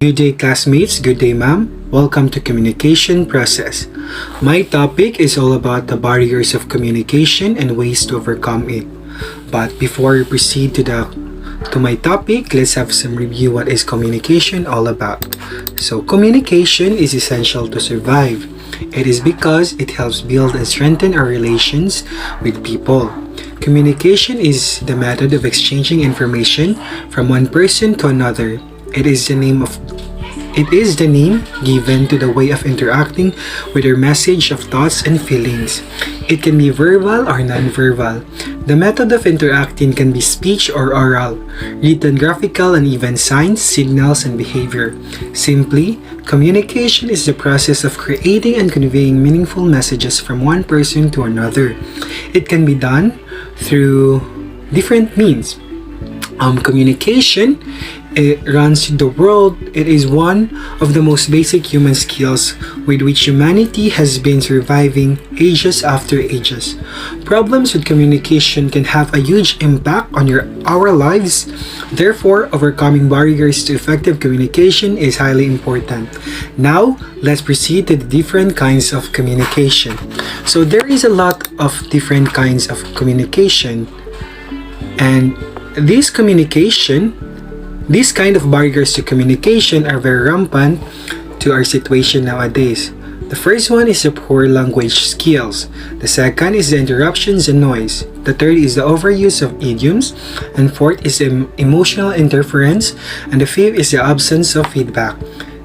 Good day, classmates. Good day, ma'am. Welcome to communication process. My topic is all about the barriers of communication and ways to overcome it. But before we proceed to my topic, let's have some review what is communication all about. So communication is essential to survive. It is because it helps build and strengthen our relations with people. Communication is the method of exchanging information from one person to another. It is the name given to the way of interacting with our message of thoughts and feelings. It can be verbal or non-verbal. The method of interacting can be speech or oral, written, graphical, and even signs, signals, and behavior. Simply, communication is the process of creating and conveying meaningful messages from one person to another. It can be done through different means. Communication, it runs the world. It is one of the most basic human skills with which humanity has been surviving ages after ages. Problems with communication can have a huge impact on our lives. Therefore, overcoming barriers to effective communication is highly important. Now, let's proceed to the different kinds of communication. So there is a lot of different kinds of communication, and these kind of barriers to communication are very rampant to our situation nowadays. The first one is the poor language skills. The second is the interruptions and noise. The third is the overuse of idioms. And fourth is emotional interference. And the fifth is the absence of feedback.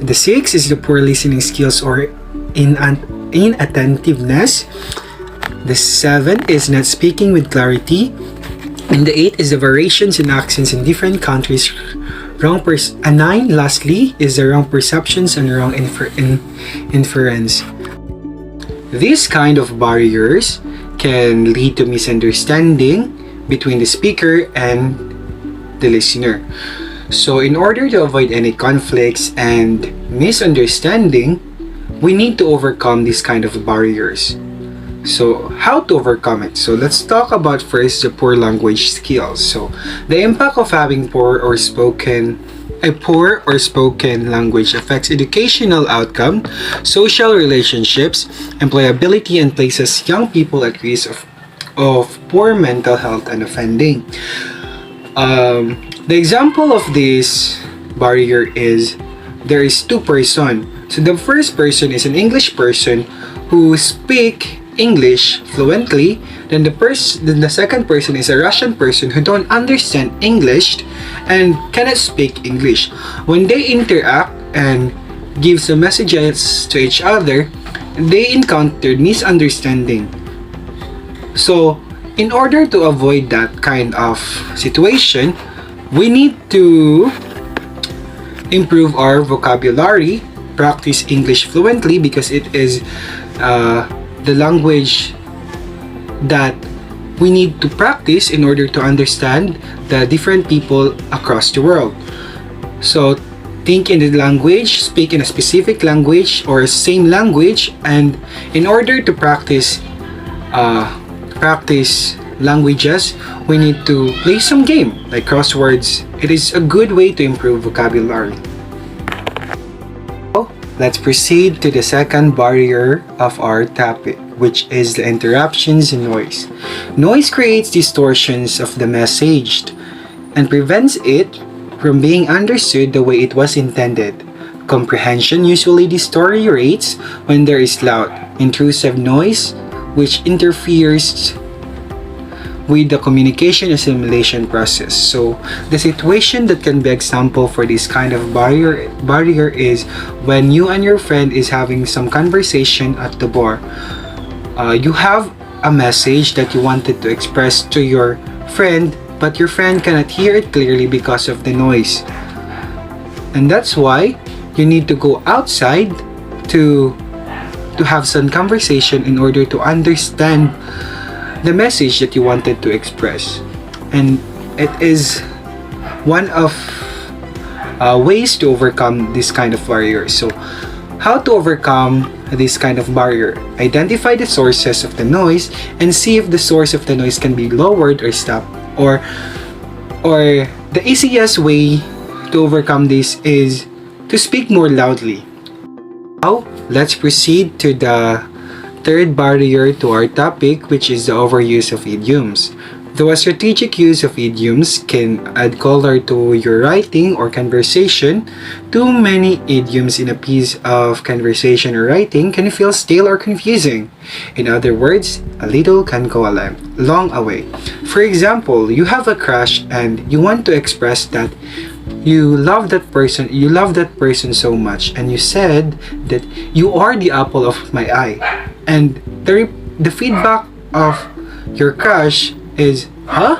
The sixth is the poor listening skills or inattentiveness. The seventh is not speaking with clarity. And the eighth is the variations in accents in different countries. Nine, lastly, is the wrong perceptions and wrong inference. These kind of barriers can lead to misunderstanding between the speaker and the listener. So in order to avoid any conflicts and misunderstanding, we need to overcome these kind of barriers. So how to overcome it? So let's talk about first the poor language skills. So the impact of having poor or spoken language affects educational outcome, social relationships, employability, and places young people at risk of poor mental health and offending. The example of this barrier is there is two person. So the first person is an English person who speak English fluently. Then the second person is a Russian person who don't understand English and cannot speak English. When they interact and give some messages to each other, they encountered misunderstanding. So in order to avoid that kind of situation, we need to improve our vocabulary, practice English fluently because it is the language that we need to practice in order to understand the different people across the world. So think in the language, speak in a specific language or same language, and in order to practice languages, we need to play some game like crosswords. It is a good way to improve vocabulary. Let's proceed to the second barrier of our topic, which is the interruptions and noise. Noise creates distortions of the message and prevents it from being understood the way it was intended. Comprehension usually deteriorates when there is loud, intrusive noise, which interferes with the communication assimilation process. So the situation that can be example for this kind of barrier is when you and your friend is having some conversation at the bar. You have a message that you wanted to express to your friend, but your friend cannot hear it clearly because of the noise. And that's why you need to go outside to have some conversation in order to understand the message that you wanted to express. And it is one of ways to overcome this kind of barrier. So how to overcome this kind of barrier? Identify the sources of the noise and see if the source of the noise can be lowered or stopped. Or the easiest way to overcome this is to speak more loudly. Now, let's proceed to the third barrier to our topic, which is the overuse of idioms. Though a strategic use of idioms can add color to your writing or conversation, too many idioms in a piece of conversation or writing can feel stale or confusing. In other words, a little can go a long way. For example, you have a crush and you want to express that you love that person so much, and you said that you are the apple of my eye. And the feedback of your crush is, huh?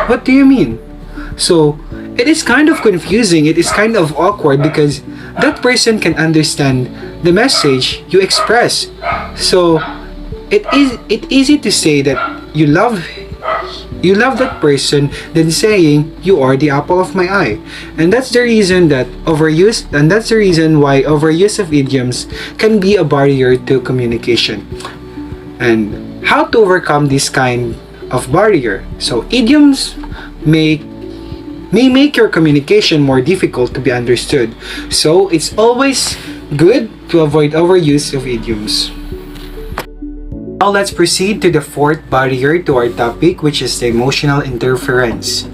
What do you mean? So, it is kind of confusing, it is kind of awkward because that person can understand the message you express. So, it's easy to say that you love that person than saying you are the apple of my eye. And that's the reason why overuse of idioms can be a barrier to communication. And how to overcome this kind of barrier? So idioms may make your communication more difficult to be understood. So it's always good to avoid overuse of idioms. Now let's proceed to the fourth barrier to our topic, which is the emotional interference.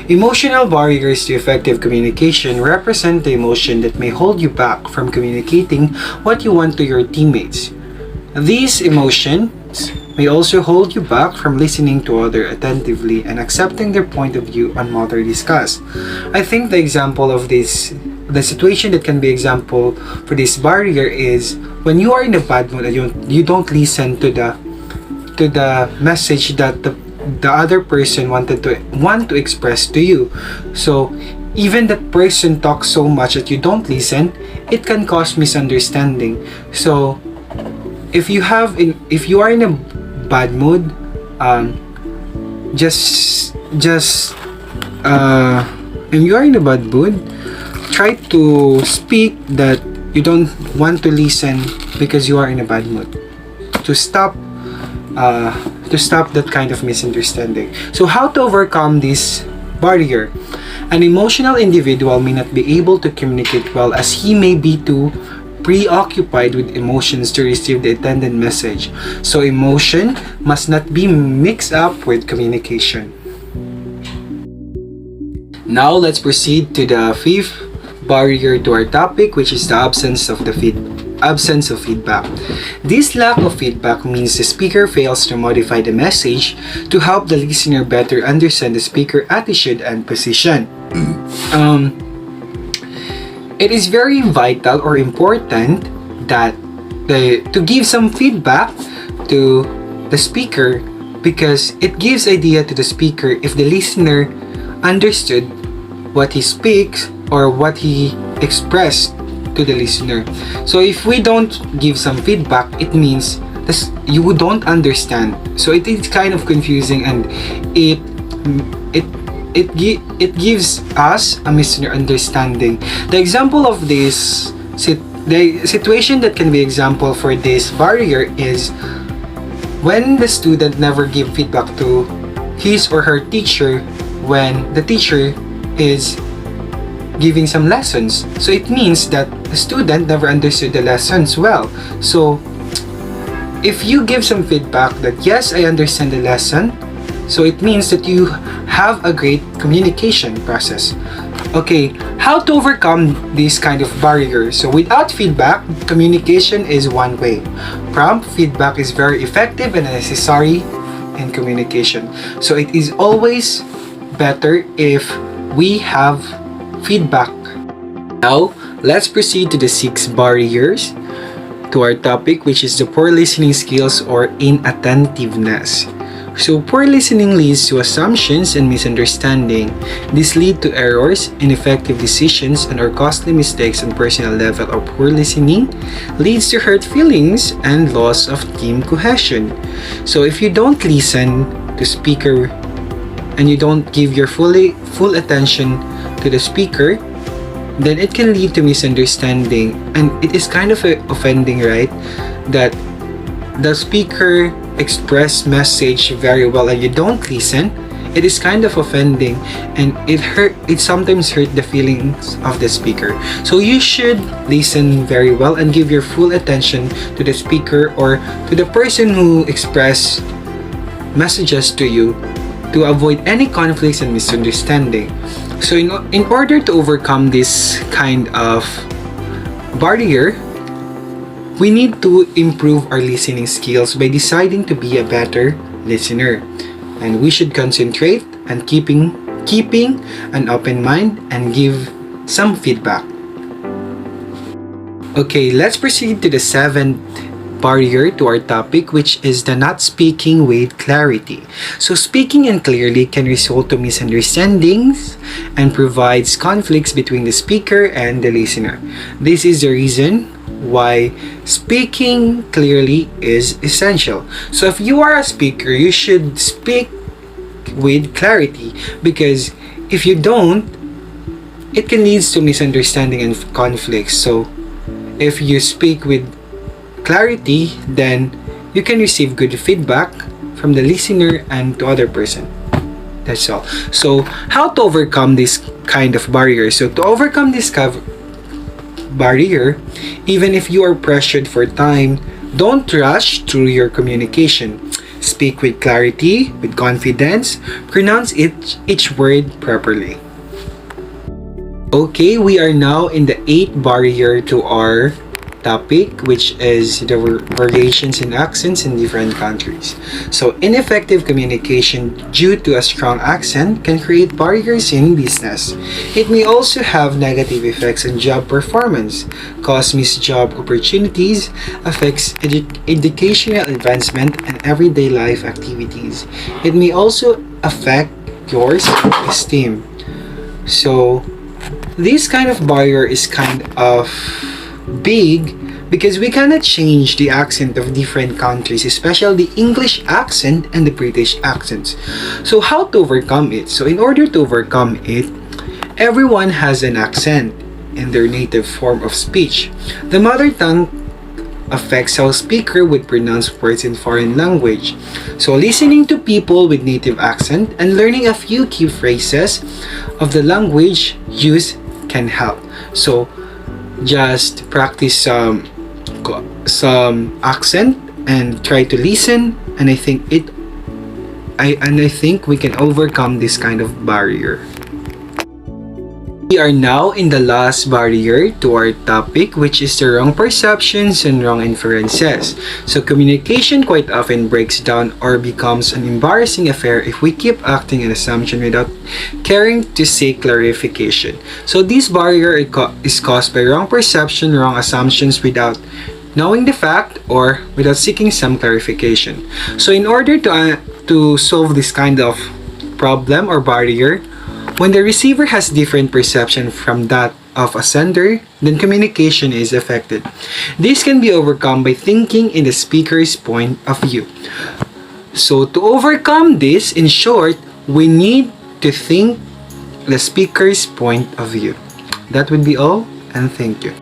Emotional barriers to effective communication represent the emotion that may hold you back from communicating what you want to your teammates. These emotions may also hold you back from listening to others attentively and accepting their point of view on matter discussed. I think the situation that can be example for this barrier is when you are in a bad mood and you don't listen to the message that the other person want to express to you. So even that person talks so much that you don't listen, it can cause misunderstanding. So if you are in a bad mood, if you are in a bad mood, try to speak that you don't want to listen because you are in a bad mood, to stop that kind of misunderstanding. So how to overcome this barrier? An emotional individual may not be able to communicate well as he may be too preoccupied with emotions to receive the intended message. So emotion must not be mixed up with communication. Now let's proceed to the fifth barrier to our topic, which is the absence of feedback. This lack of feedback means the speaker fails to modify the message to help the listener better understand the speaker's attitude and position. It is very vital or important that to give some feedback to the speaker, because it gives idea to the speaker if the listener understood what he speaks or what he expressed to the listener. So if we don't give some feedback, it means you don't understand. So it is kind of confusing, and it gives us a misunderstanding. The example of this, the situation that can be example for this barrier is when the student never give feedback to his or her teacher when the teacher is giving some lessons. So it means that the student never understood the lessons well. So if you give some feedback that yes, I understand the lesson, so it means that you have a great communication process. Okay, how to overcome this kind of barrier? So without feedback, communication is one way. Prompt feedback is very effective and necessary in communication. So it is always better if we have feedback. Now, let's proceed to the 6 barriers to our topic, which is the poor listening skills or inattentiveness. So poor listening leads to assumptions and misunderstanding. This lead to errors, ineffective decisions, and or costly mistakes on personal level. Or poor listening leads to hurt feelings and loss of team cohesion. So if you don't listen to speaker and you don't give your full attention to the speaker, then it can lead to misunderstanding, and it is kind of offending, right? That the speaker express message very well and you don't listen. it is kind of offending, and it sometimes hurt the feelings of the speaker. So you should listen very well and give your full attention to the speaker or to the person who expressed messages to you, to avoid any conflicts and misunderstanding. So in order to overcome this kind of barrier, we need to improve our listening skills by deciding to be a better listener. And we should concentrate and keeping an open mind and give some feedback. Okay, let's proceed to the seventh barrier to our topic, which is the not speaking with clarity. So speaking unclearly can result to misunderstandings and provides conflicts between the speaker and the listener. This is the reason why speaking clearly is essential. So if you are a speaker, you should speak with clarity, because if you don't, it can lead to misunderstanding and conflicts. So if you speak with clarity, then you can receive good feedback from the listener and to other person. That's all. So how to overcome this kind of barrier? So to overcome this barrier, even if you are pressured for time, don't rush through your communication. Speak with clarity, with confidence, pronounce each word properly. Okay, we are now in the eighth barrier to our topic, which is the variations in accents in different countries. So ineffective communication due to a strong accent can create barriers in business. It may also have negative effects on job performance, cause missed job opportunities, affects educational advancement and everyday life activities. It may also affect your self-esteem. So this kind of barrier is kind of big, because we cannot change the accent of different countries, especially the English accent and the British accents. So how to overcome it? So in order to overcome it, everyone has an accent in their native form of speech. The mother tongue affects how speaker would pronounce words in foreign language. So listening to people with native accent and learning a few key phrases of the language used can help. So just practice some accent and try to listen, and I think we can overcome this kind of barrier. We are now in the last barrier to our topic, which is the wrong perceptions and wrong inferences. So communication quite often breaks down or becomes an embarrassing affair if we keep acting an assumption without caring to seek clarification. So this barrier is caused by wrong perception, wrong assumptions without knowing the fact or without seeking some clarification. So in order to solve this kind of problem or barrier, when the receiver has different perception from that of a sender, then communication is affected. This can be overcome by thinking in the speaker's point of view. So to overcome this, in short, we need to think the speaker's point of view. That would be all, and thank you.